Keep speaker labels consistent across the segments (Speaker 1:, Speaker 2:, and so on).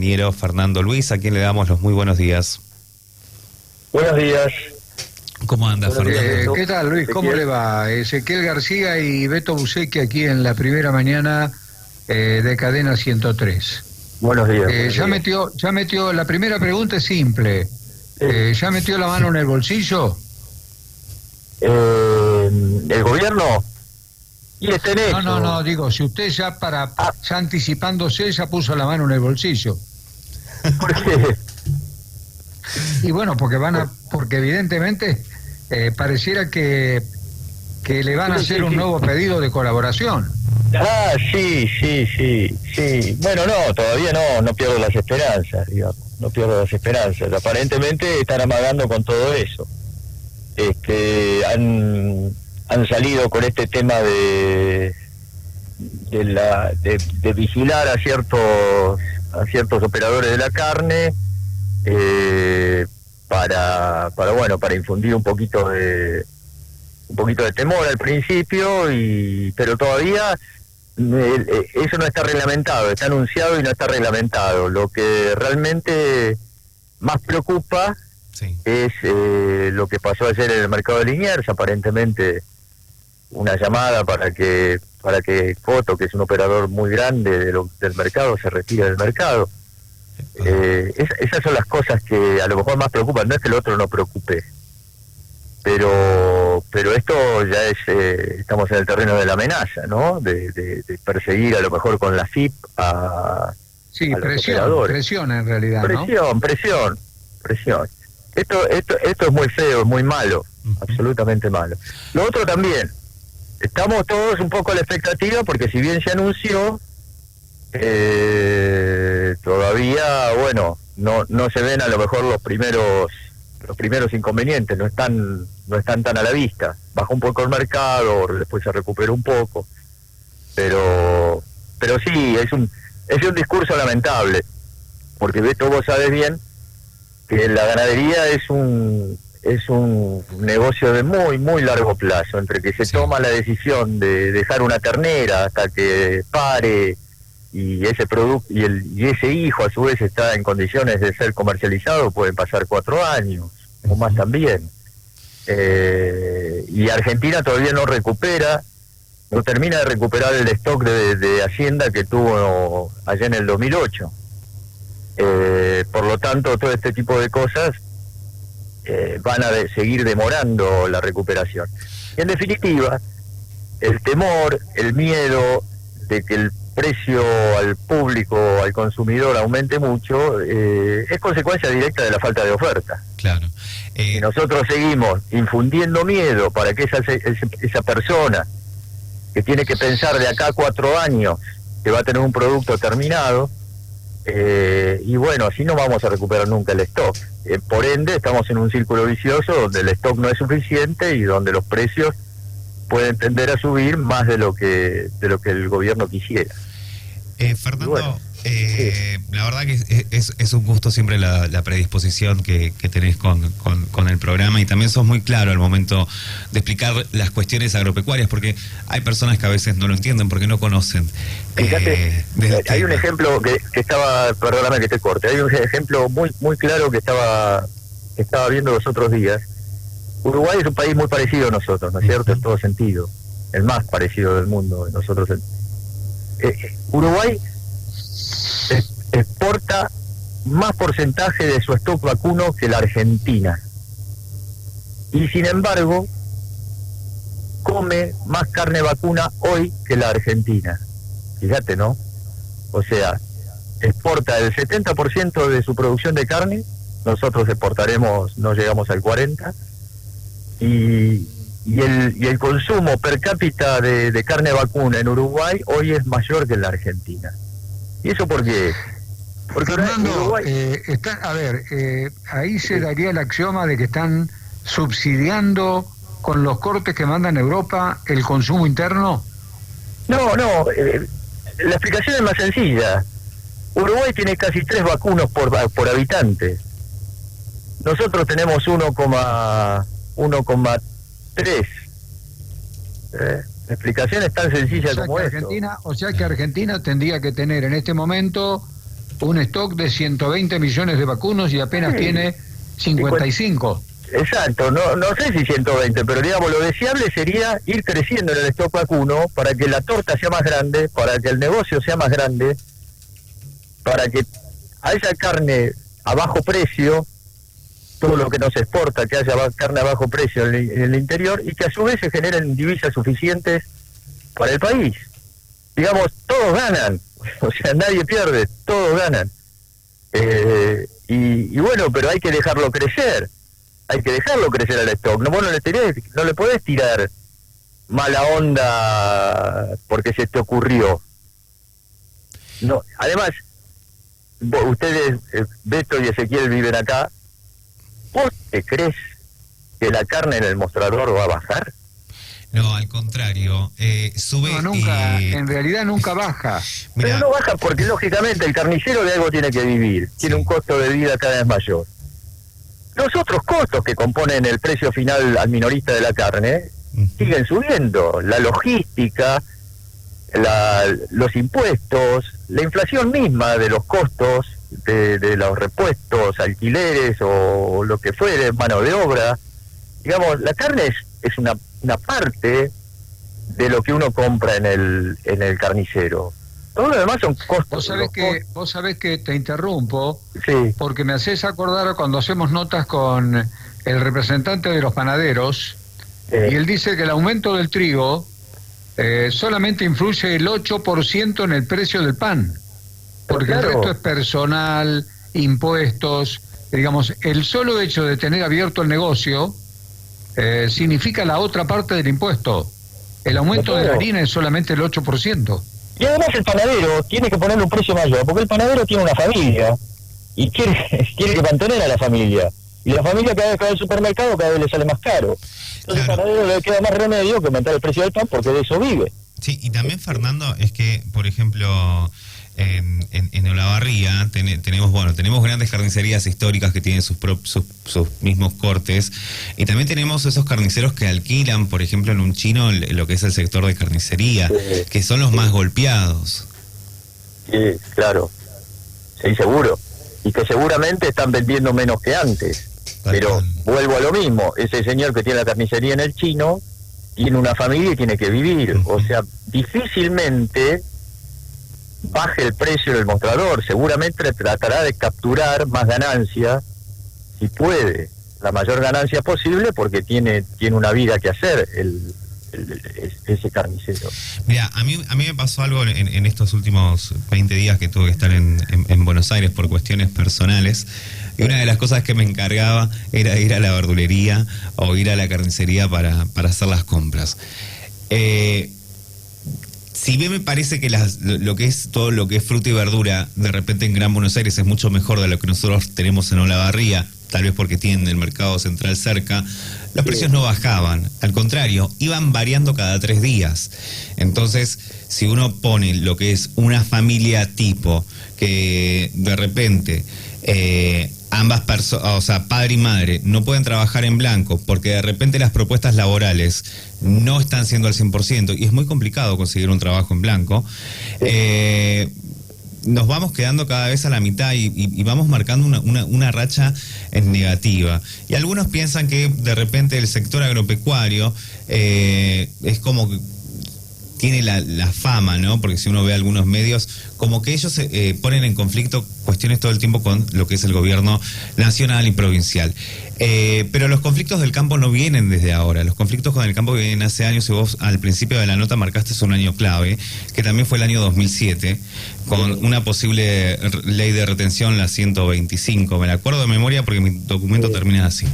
Speaker 1: ingeniero Fernando Luis, a quien le damos los muy buenos días.
Speaker 2: Buenos días.
Speaker 1: ¿Cómo anda, Fernando?
Speaker 3: ¿Qué tal, Luis? ¿Cómo le va? Ezequiel García y Beto Busequi aquí en la primera mañana de Cadena 103.
Speaker 2: Buenos días.
Speaker 3: Ya metió, la primera pregunta es simple. ¿Ya metió la mano en el bolsillo?
Speaker 2: ¿El gobierno? Y está en eso.
Speaker 3: No, digo, si usted ya ya anticipándose ya puso la mano en el bolsillo.
Speaker 2: ¿Por qué?
Speaker 3: Y bueno, porque evidentemente pareciera que le van a hacer un nuevo pedido de colaboración.
Speaker 2: Ah, sí. Bueno, no, todavía no pierdo las esperanzas, digamos. No pierdo las esperanzas. Aparentemente están amagando con todo eso. Han salido con este tema de vigilar a ciertos operadores de la carne, para infundir un poquito de temor al principio, pero todavía eso no está reglamentado, está anunciado y no está reglamentado. Lo que realmente más preocupa es lo que pasó ayer en el mercado de Liniers. Aparentemente una llamada para que Coto, que es un operador muy grande del mercado, se retire del mercado. Esas son las cosas que a lo mejor más preocupan. No es que el otro no preocupe, pero esto ya estamos en el terreno de la amenaza, ¿no? De perseguir a lo mejor con la FIP a los operadores.
Speaker 3: Presión en realidad, ¿no?
Speaker 2: Presión. Esto es muy feo, es muy malo, absolutamente malo. Lo otro también, estamos todos un poco a la expectativa, porque si bien se anunció, todavía, bueno, no se ven a lo mejor los primeros inconvenientes, no están tan a la vista. Bajó un poco el mercado, después se recuperó un poco, pero sí, es un discurso lamentable, porque Beto, vos sabés bien que la ganadería es un negocio de muy, muy largo plazo, entre que se toma la decisión de dejar una ternera hasta que pare, y ese producto y ese hijo a su vez está en condiciones de ser comercializado, pueden pasar 4 años o más también. Y Argentina todavía no termina de recuperar el stock de Hacienda que tuvo allá en el 2008. Por lo tanto, todo este tipo de cosas van a seguir demorando la recuperación. Y en definitiva, el temor, el miedo de que el precio al público, al consumidor, aumente mucho, es consecuencia directa de la falta de oferta.
Speaker 1: Claro.
Speaker 2: Si nosotros seguimos infundiendo miedo para que esa persona que tiene que pensar de acá a 4 años que va a tener un producto terminado, y bueno, así no vamos a recuperar nunca el stock. Por ende, estamos en un círculo vicioso donde el stock no es suficiente y donde los precios pueden tender a subir más de lo que el gobierno quisiera.
Speaker 1: Fernando,
Speaker 2: bueno,
Speaker 1: la verdad que es un gusto siempre la predisposición que tenés con el programa, y también sos muy claro al momento de explicar las cuestiones agropecuarias, porque hay personas que a veces no lo entienden porque no conocen.
Speaker 2: Fíjate, hay un ejemplo que estaba, perdóname que te corte, hay un ejemplo muy, muy claro que estaba viendo los otros días. Uruguay es un país muy parecido a nosotros, ¿no es cierto? En todo sentido, el más parecido del mundo. Nosotros, Uruguay exporta más porcentaje de su stock vacuno que la Argentina, y sin embargo come más carne vacuna hoy que la Argentina. Fíjate, ¿no? O sea, exporta el 70% de su producción de carne, nosotros exportaremos, no llegamos al 40%, y el consumo per cápita de carne vacuna en Uruguay hoy es mayor que en la Argentina. ¿Y eso por qué? Porque
Speaker 3: Fernando,
Speaker 2: Uruguay...
Speaker 3: ahí se daría el axioma de que están subsidiando con los cortes que mandan Europa el consumo interno.
Speaker 2: No, la explicación es más sencilla. Uruguay tiene casi 3 vacunos por habitante. Nosotros tenemos 1,3. La explicación es tan sencilla como eso.
Speaker 3: O sea que Argentina tendría que tener en este momento un stock de 120 millones de vacunos y apenas tiene 55.
Speaker 2: Exacto, no sé si 120, pero digamos, lo deseable sería ir creciendo en el stock vacuno para que la torta sea más grande, para que el negocio sea más grande, para que haya carne a bajo precio, todo lo que no se exporta, que haya carne a bajo precio en el interior, y que a su vez se generen divisas suficientes para el país. Digamos, todos ganan, o sea, nadie pierde, todos ganan. Y bueno, pero hay que dejarlo crecer. Hay que dejarlo crecer al stock. No, vos no le podés tirar mala onda porque se te ocurrió. No, además, ustedes, Beto y Ezequiel, viven acá. ¿Vos te crees que la carne en el mostrador va a bajar?
Speaker 1: No, al contrario, sube.
Speaker 3: No, nunca, en realidad nunca baja.
Speaker 2: Pero no baja porque lógicamente el carnicero de algo tiene que vivir. Tiene un costo de vida cada vez mayor. Los otros costos que componen el precio final al minorista de la carne siguen subiendo. La logística, los impuestos, la inflación misma de los costos de los repuestos, alquileres o lo que fuere, mano de obra. Digamos, la carne es una parte de lo que uno compra en el carnicero. Todo lo demás son costos.
Speaker 3: Vos sabés que te interrumpo,
Speaker 2: sí,
Speaker 3: porque me haces acordar cuando hacemos notas con el representante de los panaderos, y él dice que el aumento del trigo solamente influye el 8% en el precio del pan, porque claro, el resto es personal, impuestos. Digamos, el solo hecho de tener abierto el negocio significa la otra parte del impuesto. El aumento de la harina es solamente el 8%.
Speaker 2: Y además el panadero tiene que ponerle un precio mayor, porque el panadero tiene una familia y quiere que mantener a la familia. Y la familia cada vez que va al supermercado cada vez le sale más caro. Entonces al panadero le queda más remedio que aumentar el precio del pan porque de eso vive.
Speaker 1: Sí, y también, Fernando, es que, por ejemplo, en Olavarría tenemos grandes carnicerías históricas que tienen sus mismos cortes, y también tenemos esos carniceros que alquilan, por ejemplo, en un chino lo que es el sector de carnicería, sí, que son los más golpeados.
Speaker 2: Sí, claro, sí, seguro, y que seguramente están vendiendo menos que antes. Pero vuelvo a lo mismo, ese señor que tiene la carnicería en el chino tiene una familia y tiene que vivir. O sea, difícilmente baje el precio del mostrador, seguramente tratará de capturar más ganancia, si puede, la mayor ganancia posible, porque tiene una vida que hacer ese carnicero.
Speaker 1: Mira, a mí me pasó algo en estos últimos 20 días que tuve que estar en Buenos Aires por cuestiones personales, y una de las cosas que me encargaba era ir a la verdulería o ir a la carnicería para hacer las compras. Si bien me parece que lo que es todo lo que es fruta y verdura, de repente en Gran Buenos Aires es mucho mejor de lo que nosotros tenemos en Olavarría, tal vez porque tienen el mercado central cerca, los precios no bajaban, al contrario, iban variando cada 3 días. Entonces, si uno pone lo que es una familia tipo, que de repente ambas personas, o sea, padre y madre, no pueden trabajar en blanco porque de repente las propuestas laborales no están siendo al 100% y es muy complicado conseguir un trabajo en blanco, nos vamos quedando cada vez a la mitad y vamos marcando una racha negativa. Y algunos piensan que de repente el sector agropecuario es como que tiene la fama, ¿no? Porque si uno ve algunos medios, como que ellos ponen en conflicto cuestiones todo el tiempo con lo que es el gobierno nacional y provincial. Pero los conflictos del campo no vienen desde ahora. Los conflictos con el campo vienen hace años, y vos al principio de la nota marcaste un año clave, que también fue el año 2007, con una posible ley de retención, la 125. Me la acuerdo de memoria porque mi documento termina así.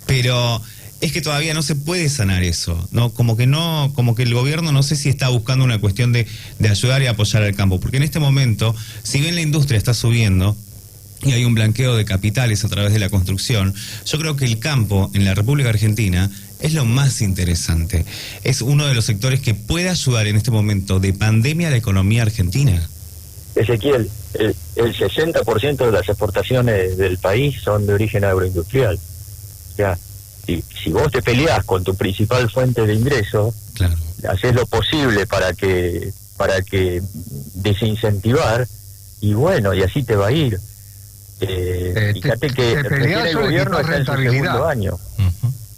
Speaker 1: Pero es que todavía no se puede sanar eso, ¿no? Como que el gobierno no sé si está buscando una cuestión de ayudar y apoyar al campo, porque en este momento, si bien la industria está subiendo y hay un blanqueo de capitales a través de la construcción, yo creo que el campo en la República Argentina es lo más interesante. Es uno de los sectores que puede ayudar en este momento de pandemia a la economía argentina.
Speaker 2: Ezequiel, el 60% de las exportaciones del país son de origen agroindustrial. O sea, si vos te peleás con tu principal fuente de ingreso, claro, haces lo posible para que desincentivar, bueno, y así te va a ir. Fíjate que
Speaker 3: recién
Speaker 2: el gobierno está en su segundo año.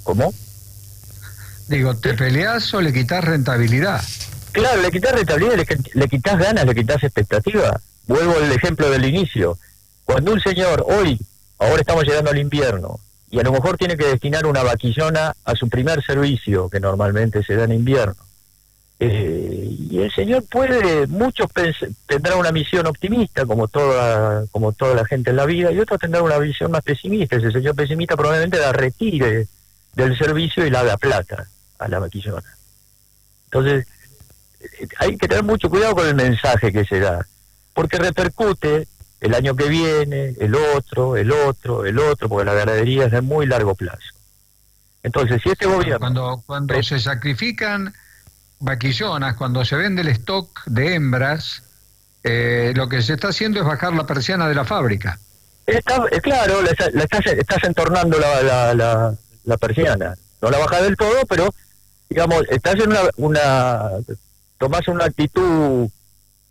Speaker 2: ¿Cómo?
Speaker 3: Digo, ¿te peleás o le quitas rentabilidad?
Speaker 2: Claro, le quitas rentabilidad, le quitas ganas, le quitas expectativa. Vuelvo al ejemplo del inicio. Cuando un señor ahora estamos llegando al invierno, y a lo mejor tiene que destinar una vaquillona a su primer servicio, que normalmente se da en invierno, y el señor muchos tendrán una visión optimista, como toda la gente en la vida, y otros tendrán una visión más pesimista. Ese señor pesimista probablemente la retire del servicio y la haga plata a la vaquillona. Entonces, hay que tener mucho cuidado con el mensaje que se da, porque repercute el año que viene, el otro, porque la ganadería es de muy largo plazo. Entonces, si este gobierno...
Speaker 3: Cuando se sacrifican vaquillonas, cuando se vende el stock de hembras, lo que se está haciendo es bajar la persiana de la fábrica.
Speaker 2: Claro, estás entornando la persiana. No la bajas del todo, pero, digamos, estás en tomás una actitud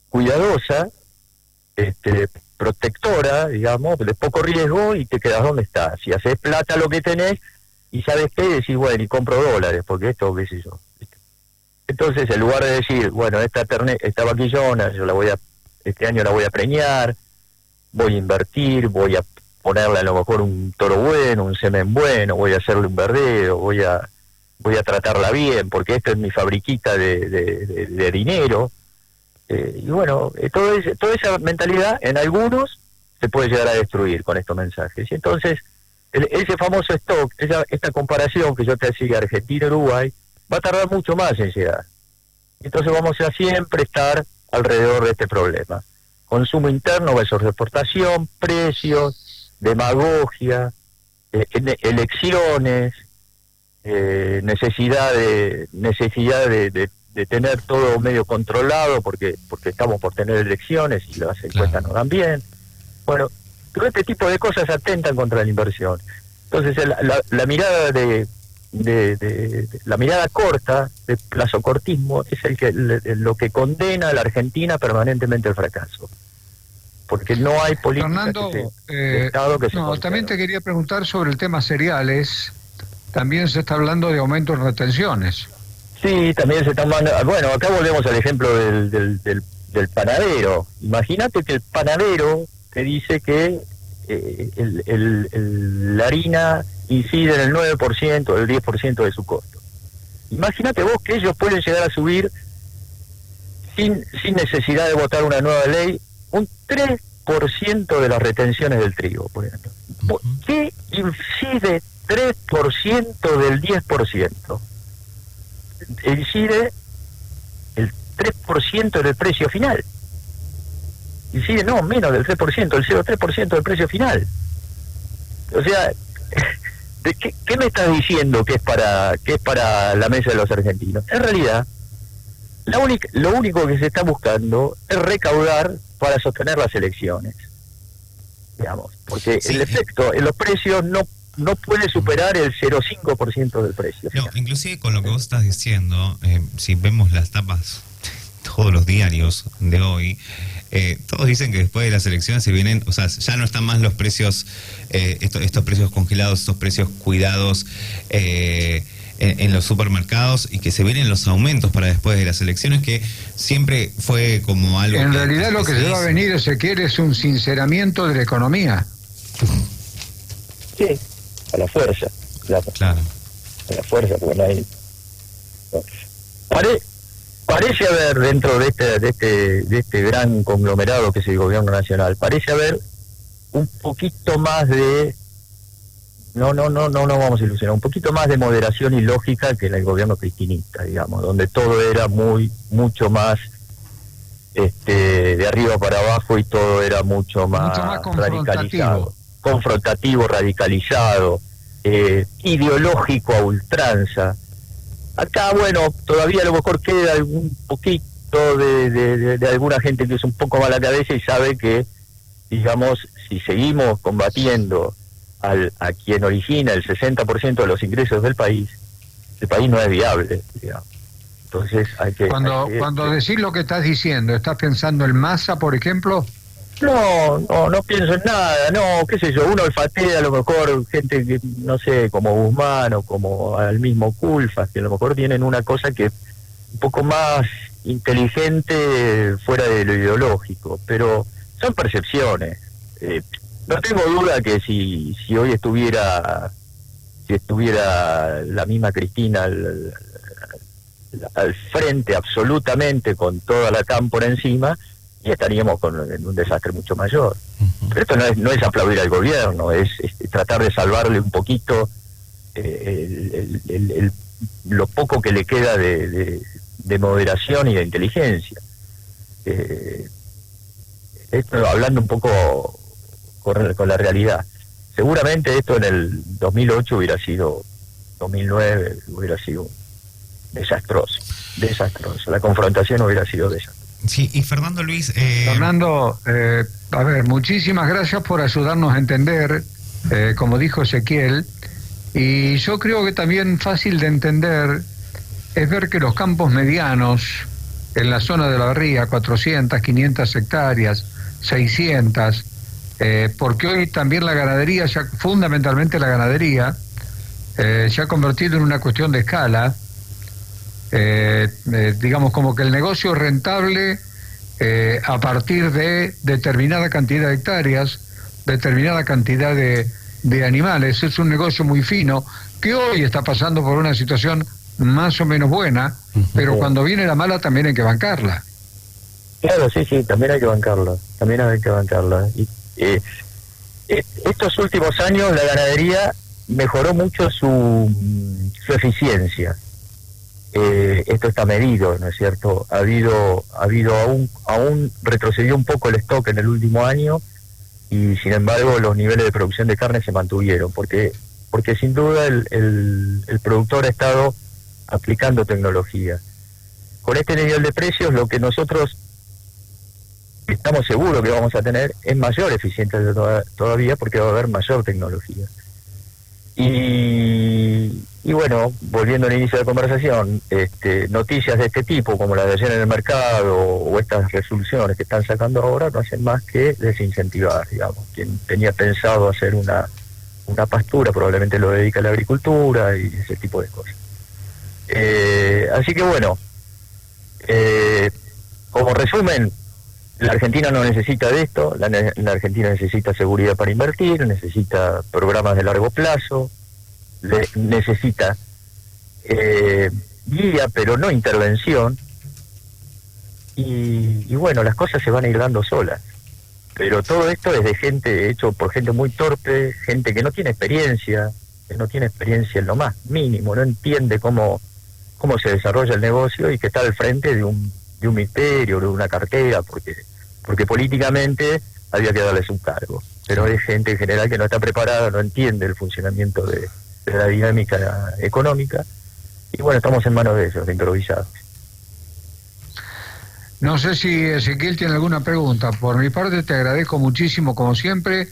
Speaker 2: cuidadosa, protectora, digamos, de poco riesgo, y te quedas donde estás. Si haces plata lo que tenés, y sabes qué, decís, bueno, y compro dólares, porque esto, qué sé yo. Entonces, en lugar de decir, bueno, esta vaquillona, este año la voy a preñar, voy a invertir, voy a ponerle a lo mejor un toro bueno, un semen bueno, voy a hacerle un verdeo, voy a tratarla bien, porque esta es mi fabriquita de dinero. Y bueno, toda esa mentalidad en algunos se puede llegar a destruir con estos mensajes. Y entonces, ese famoso stock, esta comparación que yo te hacía, Argentina-Uruguay, va a tardar mucho más en llegar. Entonces vamos a siempre estar alrededor de este problema. Consumo interno versus exportación, precios, demagogia, elecciones, necesidad de tener todo medio controlado porque estamos por tener elecciones y las encuestas no dan bien. Bueno, todo este tipo de cosas atentan contra la inversión. Entonces la mirada la mirada corta, de plazocortismo, es lo que condena a la Argentina permanentemente al fracaso. Porque no hay política
Speaker 3: Fernando,
Speaker 2: de Estado que se
Speaker 3: también te quería preguntar sobre el tema cereales. También se está hablando de aumento en retenciones.
Speaker 2: Sí, también se están mandando... Bueno, acá volvemos al ejemplo del panadero. Imagínate que el panadero te dice que la harina incide en el 9%, el 10% de su costo. Imagínate vos que ellos pueden llegar a subir sin necesidad de votar una nueva ley un 3% de las retenciones del trigo, por ejemplo. ¿Qué incide 3% del 10%? Incide el 3% del precio final. Incide menos del 3%, el 0,3% del precio final. O sea, ¿qué me estás diciendo que es para la mesa de los argentinos? En realidad, lo único que se está buscando es recaudar para sostener las elecciones, digamos, porque el efecto en los precios no puede superar el 0,5% del precio.
Speaker 1: No, inclusive con lo que vos estás diciendo, si vemos las tapas de todos los diarios de hoy, todos dicen que después de las elecciones se vienen, o sea, ya no están más los precios, estos precios congelados, estos precios cuidados en los supermercados, y que se vienen los aumentos para después de las elecciones, que siempre fue como algo...
Speaker 3: En realidad lo que se va a venir, Ezequiel, es un sinceramiento de la economía.
Speaker 2: Sí, a la fuerza.
Speaker 1: Claro.
Speaker 2: A la fuerza, porque no hay... Parece haber dentro de este gran conglomerado que es el gobierno nacional, parece haber un poquito más de... No vamos a ilusionar, un poquito más de moderación y lógica que en el gobierno cristinista, digamos, donde todo era mucho más de arriba para abajo, y todo era mucho más radicalizado, confrontativo, radicalizado, ideológico a ultranza. Acá, bueno, todavía a lo mejor queda algún poquito de alguna gente que es un poco mala cabeza y sabe que, digamos, si seguimos combatiendo a quien origina el 60% de los ingresos del país, el país no es viable, digamos. Entonces hay que...
Speaker 3: Cuando decís lo que estás diciendo, ¿estás pensando en Massa, por ejemplo?
Speaker 2: No pienso en nada, no, qué sé yo, uno olfatea a lo mejor gente que, no sé, como Guzmán o como al mismo Culfas, que a lo mejor tienen una cosa que es un poco más inteligente fuera de lo ideológico, pero son percepciones. No tengo duda que si hoy estuviera la misma Cristina al frente absolutamente con toda la cámpora encima, y estaríamos en un desastre mucho mayor. Pero esto no es aplaudir al gobierno, es tratar de salvarle un poquito lo poco que le queda de moderación y de inteligencia. Esto hablando un poco con la realidad. Seguramente esto en el 2008 2009 hubiera sido desastroso. La confrontación hubiera sido desastrosa.
Speaker 1: Sí, y Fernando Luis...
Speaker 3: Fernando, a ver, muchísimas gracias por ayudarnos a entender, como dijo Ezequiel, y yo creo que también fácil de entender es ver que los campos medianos en la zona de la Barría, 400, 500 hectáreas, 600, porque hoy también la ganadería, fundamentalmente la ganadería, se ha convertido en una cuestión de escala. Digamos como que el negocio es rentable a partir de determinada cantidad de hectáreas, determinada cantidad de animales. Es un negocio muy fino que hoy está pasando por una situación más o menos buena, pero cuando viene la mala también hay que bancarla.
Speaker 2: Claro, sí, también hay que bancarla, Y estos últimos años la ganadería mejoró mucho su eficiencia. Esto está medido, ¿no es cierto? Ha habido aún retrocedió un poco el stock en el último año, y sin embargo los niveles de producción de carne se mantuvieron, porque sin duda el productor ha estado aplicando tecnología. Con este nivel de precios, lo que nosotros estamos seguros que vamos a tener es mayor eficiencia todavía, porque va a haber mayor tecnología. Y bueno, volviendo al inicio de la conversación, noticias de este tipo, como la de ayer en el mercado, o estas resoluciones que están sacando ahora, no hacen más que desincentivar, digamos. Quien tenía pensado hacer una pastura, probablemente lo dedica a la agricultura y ese tipo de cosas. Así que bueno, como resumen, la Argentina no necesita de esto, la Argentina necesita seguridad para invertir, necesita programas de largo plazo, necesita guía, pero no intervención, y bueno, las cosas se van a ir dando solas. Pero todo esto es de gente, hecho por gente muy torpe, gente que no tiene experiencia en lo más mínimo, no entiende cómo se desarrolla el negocio, y que está al frente de un ministerio, de una cartera, porque políticamente había que darles un cargo. Pero hay gente en general que no está preparada, no entiende el funcionamiento de la dinámica económica, y bueno, estamos en manos de ellos, de improvisados.
Speaker 3: No sé si Ezequiel tiene alguna pregunta. Por mi parte te agradezco muchísimo, como siempre,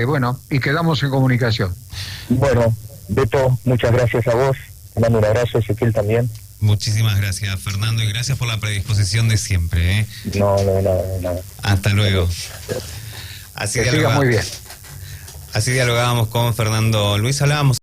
Speaker 3: bueno, y quedamos en comunicación.
Speaker 2: Bueno, Beto, muchas gracias a vos, te mando un abrazo, Ezequiel también.
Speaker 1: Muchísimas gracias, Fernando, y gracias por la predisposición de siempre.
Speaker 2: No, nada.
Speaker 1: Hasta luego.
Speaker 3: Que siga muy bien.
Speaker 1: Así dialogábamos con Fernando Luis, hablábamos